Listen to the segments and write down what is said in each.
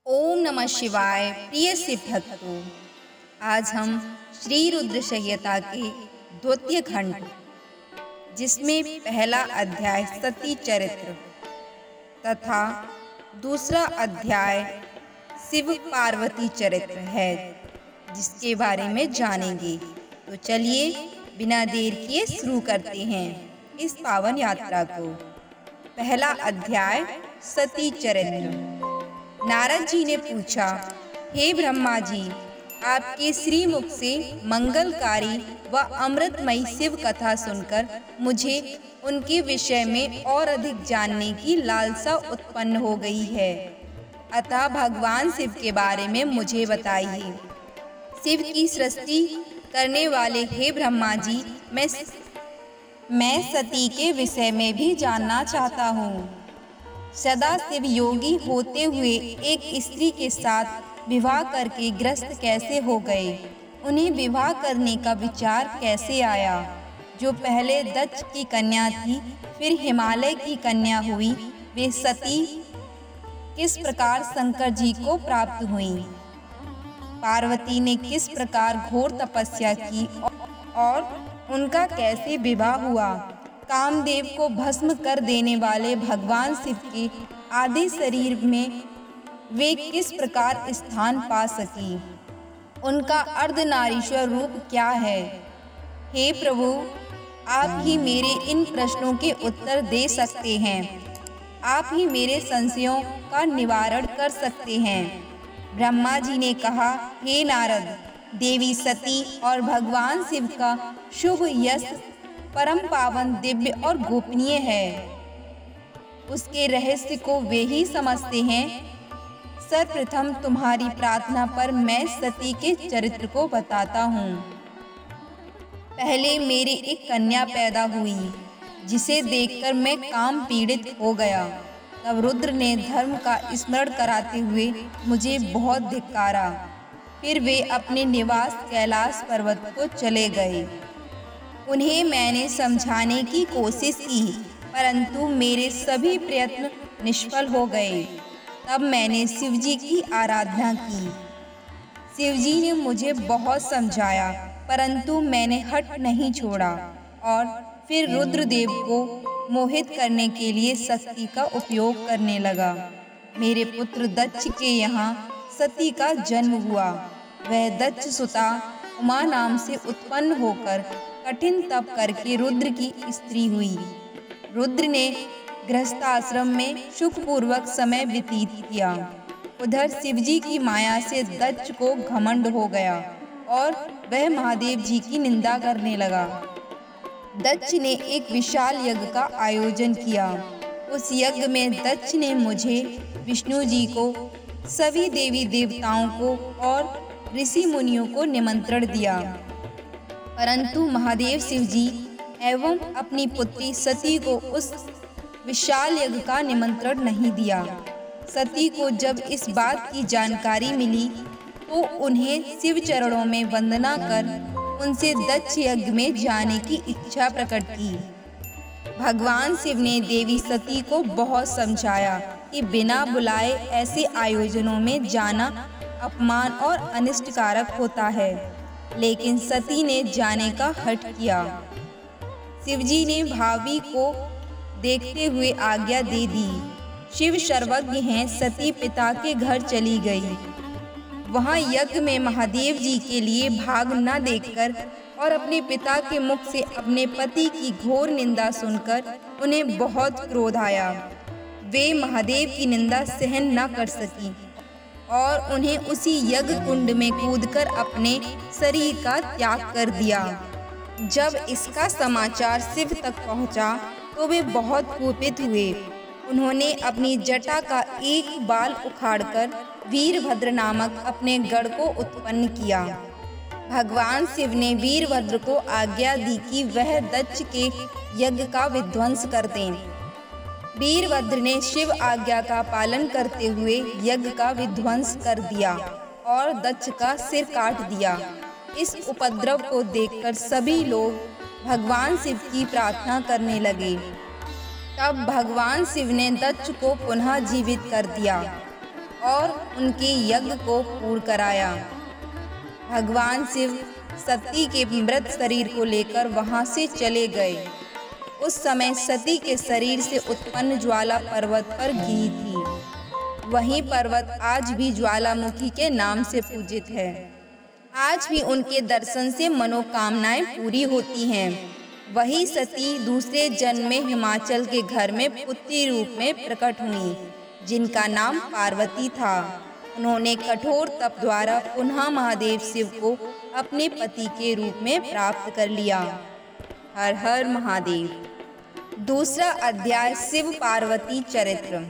ओम नमः शिवाय। प्रिय शिव भक्तों, आज हम श्री रुद्र संहिता के द्वितीय खंड जिसमें पहला अध्याय सती चरित्र तथा दूसरा अध्याय शिव पार्वती चरित्र है जिसके बारे में जानेंगे। तो चलिए बिना देर किए शुरू करते हैं इस पावन यात्रा को। पहला अध्याय सती चरित्र। नारद जी ने पूछा, हे ब्रह्मा जी, आपके श्रीमुख से मंगलकारी व अमृतमयी शिव कथा सुनकर मुझे उनके विषय में और अधिक जानने की लालसा उत्पन्न हो गई है। अतः भगवान शिव के बारे में मुझे बताइए। शिव की सृष्टि करने वाले हे ब्रह्मा जी, मैं सती के विषय में भी जानना चाहता हूँ। सदा शिव योगी होते हुए एक स्त्री के साथ विवाह करके ग्रस्त कैसे हो गए? उन्हें विवाह करने का विचार कैसे आया? जो पहले दक्ष की कन्या थी फिर हिमालय की कन्या हुई, वे सती किस प्रकार शंकर जी को प्राप्त हुई? पार्वती ने किस प्रकार घोर तपस्या की और उनका कैसे विवाह हुआ? कामदेव को भस्म कर देने वाले भगवान शिव के आदि शरीर में वे किस प्रकार स्थान पा सकी? उनका अर्धनारीश्वर रूप क्या है? हे प्रभु, आप ही मेरे इन प्रश्नों के उत्तर दे सकते हैं। आप ही मेरे संशयों का निवारण कर सकते हैं। ब्रह्मा जी ने कहा, हे नारद, देवी सती और भगवान शिव का शुभ यश परम पावन, दिव्य और गोपनीय है। उसके रहस्य को वे ही समझते हैं। सर्वप्रथम तुम्हारी प्रार्थना पर मैं सती के चरित्र को बताता हूँ। पहले मेरी एक कन्या पैदा हुई जिसे देखकर मैं काम पीड़ित हो गया। तब रुद्र ने धर्म का स्मरण कराते हुए मुझे बहुत धिक्कारा। फिर वे अपने निवास कैलाश पर्वत को चले गए। उन्हें मैंने समझाने की कोशिश की, परंतु मेरे सभी प्रयत्न निष्फल हो गए। तब मैंने शिवजी की आराधना की। शिवजी ने मुझे बहुत समझाया, परंतु मैंने हठ नहीं छोड़ा और फिर रुद्रदेव को मोहित करने के लिए शक्ति का उपयोग करने लगा। मेरे पुत्र दक्ष के यहाँ सती का जन्म हुआ। वह दक्ष सुता उमा नाम से उत्पन्न होकर कठिन तप करके रुद्र की स्त्री हुई। रुद्र ने गृहस्थाश्रम में सुखपूर्वक समय व्यतीत किया। उधर शिवजी की माया से दक्ष को घमंड हो गया और वह महादेव जी की निंदा करने लगा। दक्ष ने एक विशाल यज्ञ का आयोजन किया। उस यज्ञ में दक्ष ने मुझे, विष्णु जी को, सभी देवी देवताओं को और ऋषि मुनियों को निमंत्रण दिया, परंतु महादेव शिव जी एवं अपनी पुत्री सती को उस विशाल यज्ञ का निमंत्रण नहीं दिया। सती को जब इस बात की जानकारी मिली तो उन्हें शिव चरणों में वंदना कर उनसे दक्ष यज्ञ में जाने की इच्छा प्रकट की। भगवान शिव ने देवी सती को बहुत समझाया कि बिना बुलाए ऐसे आयोजनों में जाना अपमान और अनिष्टकारक होता है, लेकिन सती ने जाने का हठ किया। शिवजी ने भावी को देखते हुए आज्ञा दे दी। शिव सर्वज्ञ हैं। सती पिता के घर चली गई। वहां यज्ञ में महादेव जी के लिए भाग न देखकर और अपने पिता के मुख से अपने पति की घोर निंदा सुनकर उन्हें बहुत क्रोध आया। वे महादेव की निंदा सहन न कर सकी और उन्हें उसी यज्ञ कुंड में कूदकर अपने शरीर का त्याग कर दिया। जब इसका समाचार शिव तक पहुंचा तो वे बहुत कुपित हुए। उन्होंने अपनी जटा का एक बाल उखाड़कर वीरभद्र नामक अपने गढ़ को उत्पन्न किया। भगवान शिव ने वीरभद्र को आज्ञा दी कि वह दक्ष के यज्ञ का विध्वंस कर दें। वीरभद्र ने शिव आज्ञा का पालन करते हुए यज्ञ का विध्वंस कर दिया और दक्ष का सिर काट दिया। इस उपद्रव को देखकर सभी लोग भगवान शिव की प्रार्थना करने लगे। तब भगवान शिव ने दक्ष को पुनः जीवित कर दिया और उनके यज्ञ को पूर्ण कराया। भगवान शिव सती के मृत शरीर को लेकर वहां से चले गए। उस समय सती के शरीर से उत्पन्न ज्वाला पर्वत पर गिरी थी। वही पर्वत आज भी ज्वालामुखी के नाम से पूजित है। आज भी उनके दर्शन से मनोकामनाएं पूरी होती हैं। वही सती दूसरे जन्म में हिमाचल के घर में पुत्री रूप में प्रकट हुई, जिनका नाम पार्वती था। उन्होंने कठोर तप द्वारा पुनः महादेव शिव को अपने पति के रूप में प्राप्त कर लिया। हर हर महादेव। दूसरा अध्याय शिव पार्वती चरित्र।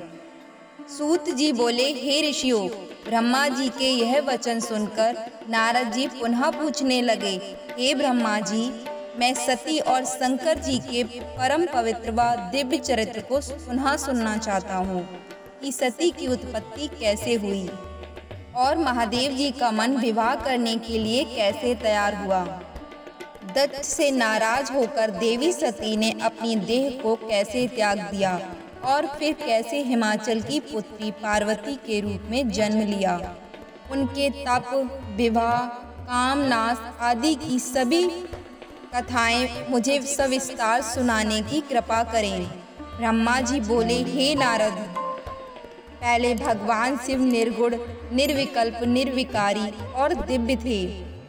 सूत जी बोले, हे ऋषियों, ब्रह्मा जी के यह वचन सुनकर नारद जी पुनः पूछने लगे, हे ब्रह्मा जी, मैं सती और शंकर जी के परम पवित्र व दिव्य चरित्र को पुनः सुनना चाहता हूँ कि सती की उत्पत्ति कैसे हुई और महादेव जी का मन विवाह करने के लिए कैसे तैयार हुआ। दत्त से नाराज होकर देवी सती ने अपनी देह को कैसे त्याग दिया और फिर कैसे हिमाचल की पुत्री पार्वती के रूप में जन्म लिया। उनके तप, विवाह, कामनाश आदि की सभी कथाएं मुझे सविस्तार सुनाने की कृपा करें। ब्रह्मा जी बोले, हे नारद, पहले भगवान शिव निर्गुण, निर्विकल्प, निर्विकारी और दिव्य थे,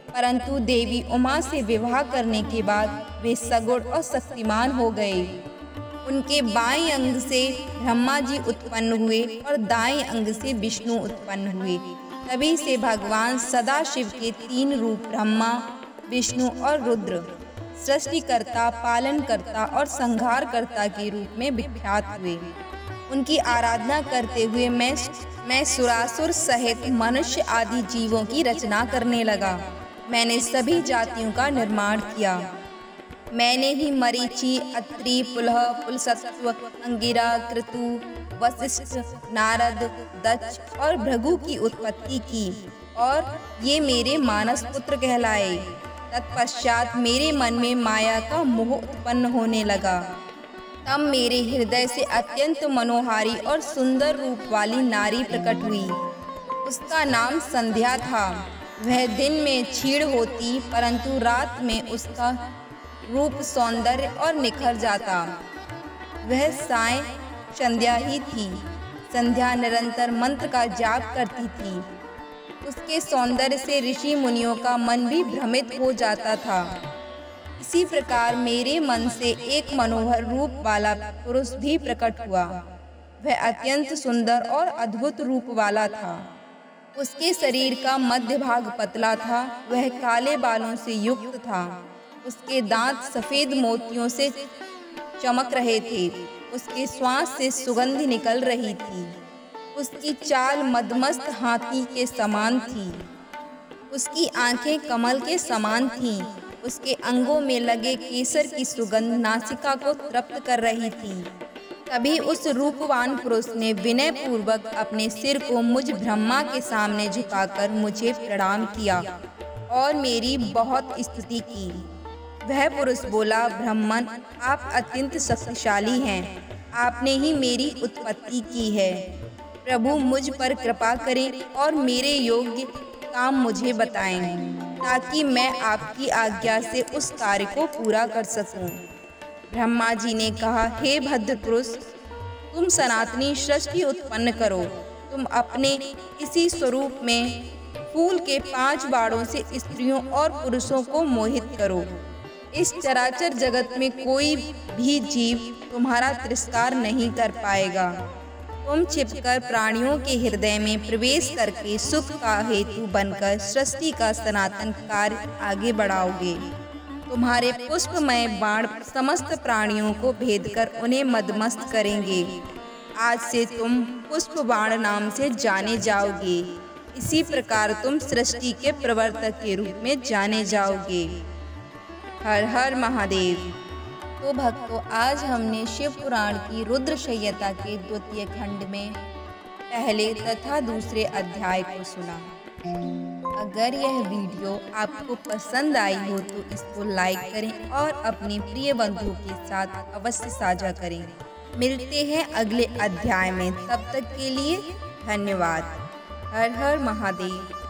परंतु देवी उमा से विवाह करने के बाद वे सगुण और शक्तिमान हो गए। उनके बाएं अंग से ब्रह्मा जी उत्पन्न हुए और दाएं अंग से विष्णु उत्पन्न हुए। तभी से भगवान सदाशिव के 3 रूप ब्रह्मा, विष्णु और रुद्र सृष्टिकर्ता, पालनकर्ता और संहारकर्ता के रूप में विख्यात हुए। उनकी आराधना करते हुए मैं सुरासुर सहित मनुष्य आदि जीवों की रचना करने लगा। मैंने सभी जातियों का निर्माण किया। मैंने ही मरीचि, अत्रि, पुलह, पुलसत्व, अंगिरा, कृतु, वशिष्ठ, नारद, दक्ष और भृगु की उत्पत्ति की और ये मेरे मानस पुत्र कहलाए। तत्पश्चात मेरे मन में माया का मोह उत्पन्न होने लगा। तब मेरे हृदय से अत्यंत मनोहारी और सुंदर रूप वाली नारी प्रकट हुई। उसका नाम संध्या था। वह दिन में क्षीण होती, परंतु रात में उसका रूप, सौंदर्य और निखर जाता। वह साय संध्या ही थी। संध्या निरंतर मंत्र का जाप करती थी। उसके सौंदर्य से ऋषि मुनियों का मन भी भ्रमित हो जाता था। इसी प्रकार मेरे मन से एक मनोहर रूप वाला पुरुष भी प्रकट हुआ। वह अत्यंत सुंदर और अद्भुत रूप वाला था। उसके शरीर का मध्य भाग पतला था। वह काले बालों से युक्त था। उसके दांत सफेद मोतियों से चमक रहे थे। उसके श्वास से सुगंध निकल रही थी। उसकी चाल मदमस्त हाथी के समान थी। उसकी आंखें कमल के समान थीं। उसके अंगों में लगे केसर की सुगंध नासिका को तृप्त कर रही थी। तभी उस रूपवान पुरुष ने विनय पूर्वक अपने सिर को मुझ ब्रह्मा के सामने झुकाकर मुझे प्रणाम किया और मेरी बहुत स्तुति की। वह पुरुष बोला, ब्राह्मण, आप अत्यंत शक्तिशाली हैं। आपने ही मेरी उत्पत्ति की है। प्रभु मुझ पर कृपा करें और मेरे योग्य काम मुझे बताएं, ताकि मैं आपकी आज्ञा से उस कार्य को पूरा कर सकूं। ब्रह्मा जी ने कहा, हे भद्र पुरुष, तुम सनातनी सृष्टि उत्पन्न करो। तुम अपने इसी स्वरूप में फूल के 5 बाणों से स्त्रियों और पुरुषों को मोहित करो। इस चराचर जगत में कोई भी जीव तुम्हारा तिरस्कार नहीं कर पाएगा। तुम छिपकर प्राणियों के हृदय में प्रवेश करके सुख का हेतु बनकर सृष्टि का सनातन कार्य आगे बढ़ाओगे। तुम्हारे पुष्पमय बाण समस्त प्राणियों को भेदकर उन्हें मदमस्त करेंगे। आज से तुम पुष्प बाण नाम से जाने जाओगे। इसी प्रकार तुम सृष्टि के प्रवर्तक के रूप में जाने जाओगे। हर हर महादेव। तो भक्तों, आज हमने शिव पुराण की रुद्र शय्यता के 2य खंड में पहले तथा दूसरे अध्याय को सुना। अगर यह वीडियो आपको पसंद आई हो तो इसको लाइक करें और अपने प्रिय बंधुओं के साथ अवश्य साझा करें। मिलते हैं अगले अध्याय में। तब तक के लिए धन्यवाद। हर हर महादेव।